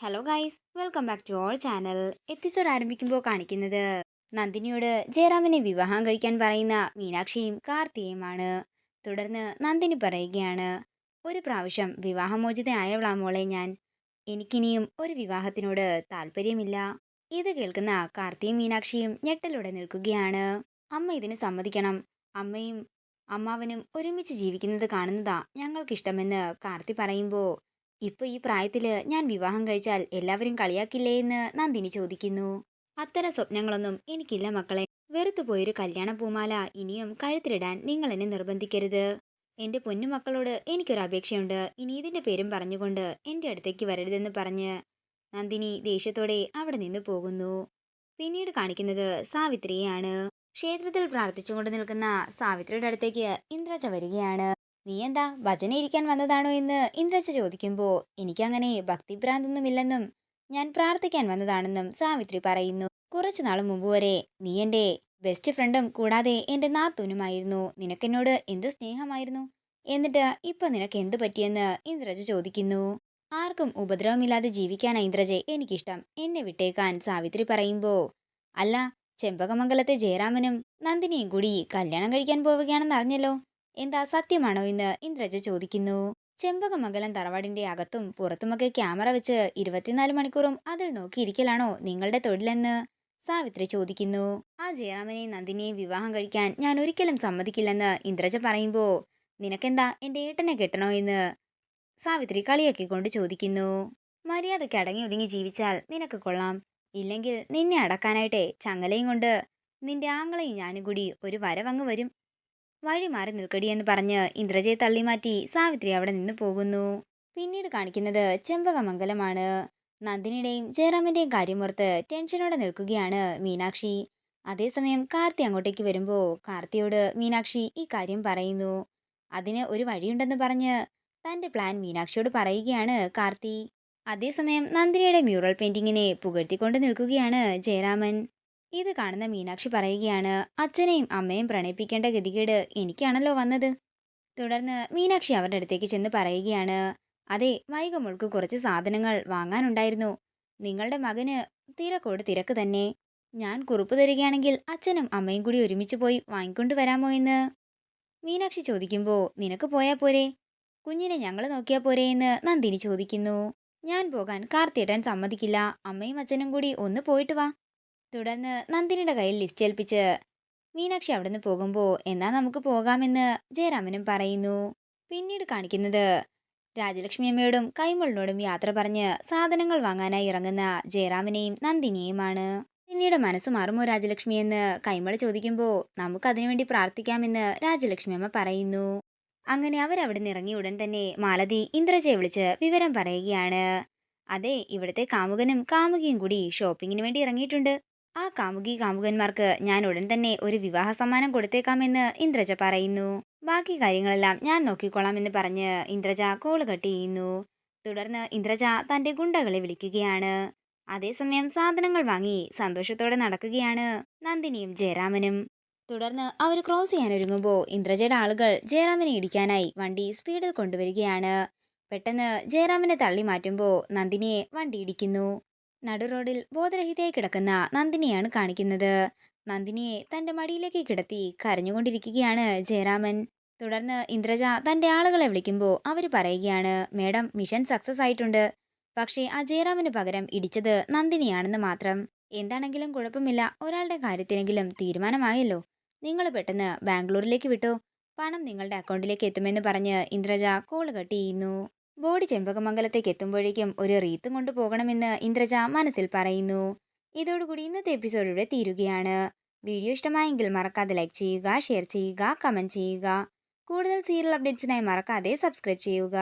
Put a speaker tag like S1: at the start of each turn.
S1: Hello guys, welcome back to our channel. Episode ആരംഭിക്കുമ്പോൾ കാണിക്കുന്നത് നന്ദിനിയോട് ജയറാമിനെ വിവാഹം കഴിക്കാൻ പറയുന്ന മീനാക്ഷിയും കാർത്തിയുമാണ്. തുടർന്ന് നന്ദിനി പറയുകയാണ്, ഒരു പ്രാവശ്യം വിവാഹമോചിതയായവളാ മോളെ ഞാൻ. എനിക്കിനിയും ഒരു വിവാഹത്തിനോട് താല്പര്യമില്ല. ഇത് കേൾക്കുന്ന കാർത്തിയും മീനാക്ഷിയും ഞെട്ടലോടെ നിൽക്കുകയാണ്. അമ്മ ഇതിന് സമ്മതിക്കണം. അമ്മയും അമ്മാവനും ഒരുമിച്ച് ജീവിക്കുന്നത് കാണുന്നതാ ഞങ്ങൾക്കിഷ്ടമെന്ന് കാർത്തി പറയുമ്പോൾ, ഇപ്പൊ ഈ പ്രായത്തില് ഞാൻ വിവാഹം കഴിച്ചാൽ എല്ലാവരും കളിയാക്കില്ലേ എന്ന് നന്ദിനി ചോദിക്കുന്നു. അത്തരം സ്വപ്നങ്ങളൊന്നും എനിക്കില്ല മക്കളെ. വെറുത്തുപോയൊരു കല്യാണ പൂമാല ഇനിയും കഴുത്തിലിടാൻ നിങ്ങൾ എന്നെ നിർബന്ധിക്കരുത്. എന്റെ പൊന്നുമക്കളോട് എനിക്കൊരു അപേക്ഷയുണ്ട്. ഇനി ഇതിന്റെ പേരും പറഞ്ഞുകൊണ്ട് എന്റെ അടുത്തേക്ക് വരരുതെന്ന് പറഞ്ഞ് നന്ദിനി ദേഷ്യത്തോടെ അവിടെ നിന്ന് പോകുന്നു. പിന്നീട് കാണിക്കുന്നത് സാവിത്രിയെയാണ്. ക്ഷേത്രത്തിൽ പ്രാർത്ഥിച്ചുകൊണ്ട് നിൽക്കുന്ന സാവിത്രിയുടെ അടുത്തേക്ക് ഇന്ദ്രജ വരികയാണ്. നീ എന്താ ഭജന ഇരിക്കാൻ വന്നതാണോ എന്ന് ഇന്ദ്രജ ചോദിക്കുമ്പോൾ, എനിക്കങ്ങനെ ഭക്തിഭ്രാന്തൊന്നുമില്ലെന്നും ഞാൻ പ്രാർത്ഥിക്കാൻ വന്നതാണെന്നും സാവിത്രി പറയുന്നു. കുറച്ചു നാൾ മുമ്പ് വരെ നീ എൻ്റെ ബെസ്റ്റ് ഫ്രണ്ടും കൂടാതെ എൻ്റെ നാത്തൂനുമായിരുന്നു. നിനക്കെന്നോട് എന്ത് സ്നേഹമായിരുന്നു. എന്നിട്ട് ഇപ്പൊ നിനക്ക് എന്ത് പറ്റിയെന്ന് ഇന്ദ്രജ ചോദിക്കുന്നു. ആർക്കും ഉപദ്രവമില്ലാതെ ജീവിക്കാനാ ഇന്ദ്രജെ എനിക്കിഷ്ടം. എന്നെ വിട്ടേക്കാൻ സാവിത്രി പറയുമ്പോ, അല്ല, ചെമ്പകമംഗലത്തെ ജയറാമനും നന്ദിനിയും കൂടി കല്യാണം കഴിക്കാൻ പോവുകയാണെന്ന് അറിഞ്ഞല്ലോ. എന്താ സത്യമാണോ എന്ന് ഇന്ദ്രജ ചോദിക്കുന്നു. ചെമ്പകമംഗലം തറവാടിന്റെ അകത്തും പുറത്തുമൊക്കെ ക്യാമറ വെച്ച് 24 മണിക്കൂറും അതിൽ നോക്കിയിരിക്കലാണോ നിങ്ങളുടെ തൊഴിലെന്ന് സാവിത്രി ചോദിക്കുന്നു. ആ ജയറാമനെയും നന്ദിനിയെയും വിവാഹം കഴിക്കാൻ ഞാൻ ഒരിക്കലും സമ്മതിക്കില്ലെന്ന് ഇന്ദ്രജ പറയുമ്പോ, നിനക്കെന്താ എന്റെ ഏട്ടനെ കെട്ടണോ എന്ന് സാവിത്രി കളിയാക്കിക്കൊണ്ട് ചോദിക്കുന്നു. മര്യാദയ്ക്ക് അടങ്ങി ഒതുങ്ങി ജീവിച്ചാൽ നിനക്ക് കൊള്ളാം. ഇല്ലെങ്കിൽ നിന്നെ അടക്കാനായിട്ടെ ചങ്ങലയും കൊണ്ട് നിന്റെ ആങ്ങളെയും ഞാനും കൂടി ഒരു വരവങ്ങ് വരും. വഴി മാറി നിൽക്കടിയെന്ന് പറഞ്ഞ് ഇന്ദ്രജയെ തള്ളിമാറ്റി സാവിത്രി അവിടെ നിന്ന് പോകുന്നു. പിന്നീട് കാണിക്കുന്നത് ചെമ്പകമംഗലമാണ്. നന്ദിനിയുടെയും ജയറാമിന്റെയും കാര്യമോർത്ത് ടെൻഷനോടെ നിൽക്കുകയാണ് മീനാക്ഷി. അതേസമയം കാർത്തി അങ്ങോട്ടേക്ക് വരുമ്പോൾ കാർത്തിയോട് മീനാക്ഷി ഈ കാര്യം പറയുന്നു. അതിന് ഒരു വഴിയുണ്ടെന്ന് പറഞ്ഞ് തന്റെ പ്ലാൻ മീനാക്ഷിയോട് പറയുകയാണ് കാർത്തി. അതേസമയം നന്ദിനിയുടെ മ്യൂറൽ പെയിന്റിങ്ങിനെ പുകഴ്ത്തിക്കൊണ്ട് നിൽക്കുകയാണ് ജയറാമൻ. ഇത് കാണുന്ന മീനാക്ഷി പറയുകയാണ്, അച്ഛനെയും അമ്മയും പ്രണയിപ്പിക്കേണ്ട ഗതികേട് എനിക്കാണല്ലോ വന്നത്. തുടർന്ന് മീനാക്ഷി അവരുടെ അടുത്തേക്ക് ചെന്ന് പറയുകയാണ്, അതെ, വൈകമോൾക്ക് കുറച്ച് സാധനങ്ങൾ വാങ്ങാനുണ്ടായിരുന്നു. നിങ്ങളുടെ മകന് തിരക്കോട് തിരക്ക് തന്നെ. ഞാൻ കുറിപ്പ് തരികയാണെങ്കിൽ അച്ഛനും അമ്മയും കൂടി ഒരുമിച്ച് പോയി വാങ്ങിക്കൊണ്ടു വരാമോ എന്ന് മീനാക്ഷി ചോദിക്കുമ്പോൾ, നിനക്ക് പോയാ പോരെ, കുഞ്ഞിനെ ഞങ്ങൾ നോക്കിയാ പോരെ എന്ന് നന്ദിനി ചോദിക്കുന്നു. ഞാൻ പോകാൻ കാർത്തിയേട്ടൻ സമ്മതിക്കില്ല. അമ്മയും അച്ഛനും കൂടി ഒന്ന് പോയിട്ട് വാ. തുടർന്ന് നന്ദിനിയുടെ കയ്യിൽ ലിസ്റ്റ് ഏൽപ്പിച്ച് മീനാക്ഷി അവിടുന്ന് പോകുമ്പോൾ, എന്നാ നമുക്ക് പോകാമെന്ന് ജയറാമനും പറയുന്നു. പിന്നീട് കാണിക്കുന്നത് രാജലക്ഷ്മി അമ്മയോടും കൈമളിനോടും യാത്ര പറഞ്ഞ് സാധനങ്ങൾ വാങ്ങാനായി ഇറങ്ങുന്ന ജയറാമിനെയും നന്ദിനിയെയുമാണ്. പിന്നീട് മനസ്സ് മാറുമോ രാജലക്ഷ്മി എന്ന് കൈമള് ചോദിക്കുമ്പോൾ, നമുക്ക് അതിനുവേണ്ടി പ്രാർത്ഥിക്കാമെന്ന് രാജലക്ഷ്മി അമ്മ പറയുന്നു. അങ്ങനെ അവരവിടുന്ന് ഇറങ്ങിയ ഉടൻ തന്നെ മാലതി ഇന്ദ്രജയെ വിളിച്ച് വിവരം പറയുകയാണ്. അതെ, ഇവിടുത്തെ കാമുകനും കാമുകിയും കൂടി ഷോപ്പിങ്ങിന് വേണ്ടി ഇറങ്ങിയിട്ടുണ്ട്. ആ കാമുകി കാമുകന്മാർക്ക് ഞാൻ ഉടൻ തന്നെ ഒരു വിവാഹ സമ്മാനം കൊടുത്തേക്കാമെന്ന് ഇന്ദ്രജ പറയുന്നു. ബാക്കി കാര്യങ്ങളെല്ലാം ഞാൻ നോക്കിക്കോളാം എന്ന് പറഞ്ഞ് ഇന്ദ്രജ കോള് കട്ട് ചെയ്യുന്നു. തുടർന്ന് ഇന്ദ്രജ തന്റെ ഗുണ്ടകളെ വിളിക്കുകയാണ്. അതേസമയം സാധനങ്ങൾ വാങ്ങി സന്തോഷത്തോടെ നടക്കുകയാണ് നന്ദിനിയും ജയറാമനും. തുടർന്ന് അവർ ക്രോസ് ചെയ്യാനൊരുങ്ങുമ്പോൾ ഇന്ദ്രജയുടെ ആളുകൾ ജയറാമിനെ ഇടിക്കാനായി വണ്ടി സ്പീഡിൽ കൊണ്ടുവരികയാണ്. പെട്ടെന്ന് ജയറാമിനെ തള്ളി മാറ്റുമ്പോൾ നന്ദിനിയെ വണ്ടി ഇടിക്കുന്നു. നടു റോഡിൽ ബോധരഹിതയായി കിടക്കുന്ന നന്ദിനിയാണ് കാണിക്കുന്നത്. നന്ദിനിയെ തന്റെ മടിയിലേക്ക് കിടത്തി കരഞ്ഞുകൊണ്ടിരിക്കുകയാണ് ജയറാമൻ. തുടർന്ന് ഇന്ദ്രജ തന്റെ ആളുകളെ വിളിക്കുമ്പോൾ അവർ പറയുകയാണ്, മേഡം, മിഷൻ സക്സസ് ആയിട്ടുണ്ട്. പക്ഷേ ആ ജയറാമിന് പകരം ഇടിച്ചത് നന്ദിനിയാണെന്ന് മാത്രം. എന്താണെങ്കിലും കുഴപ്പമില്ല, ഒരാളുടെ കാര്യത്തിനെങ്കിലും തീരുമാനമായല്ലോ. നിങ്ങൾ പെട്ടെന്ന് ബാംഗ്ലൂരിലേക്ക് വിട്ടോ, പണം നിങ്ങളുടെ അക്കൗണ്ടിലേക്ക് എത്തുമെന്ന് പറഞ്ഞ് ഇന്ദ്രജ കോള് കട്ട് ചെയ്യുന്നു. ബോഡി ചെമ്പകമംഗലത്തേക്ക് എത്തുമ്പോഴേക്കും ഒരു റീത്തും കൊണ്ട് പോകണമെന്ന് ഇന്ദ്രജ മനസ്സിൽ പറയുന്നു. ഇതോടുകൂടി ഇന്നത്തെ എപ്പിസോഡ് ഇവിടെ തീരുകയാണ്. വീഡിയോ ഇഷ്ടമായെങ്കിൽ മറക്കാതെ ലൈക്ക് ചെയ്യുക, ഷെയർ ചെയ്യുക, കമന്റ് ചെയ്യുക. കൂടുതൽ സീരിയൽ അപ്ഡേറ്റ്സിനായി മറക്കാതെ സബ്സ്ക്രൈബ് ചെയ്യുക.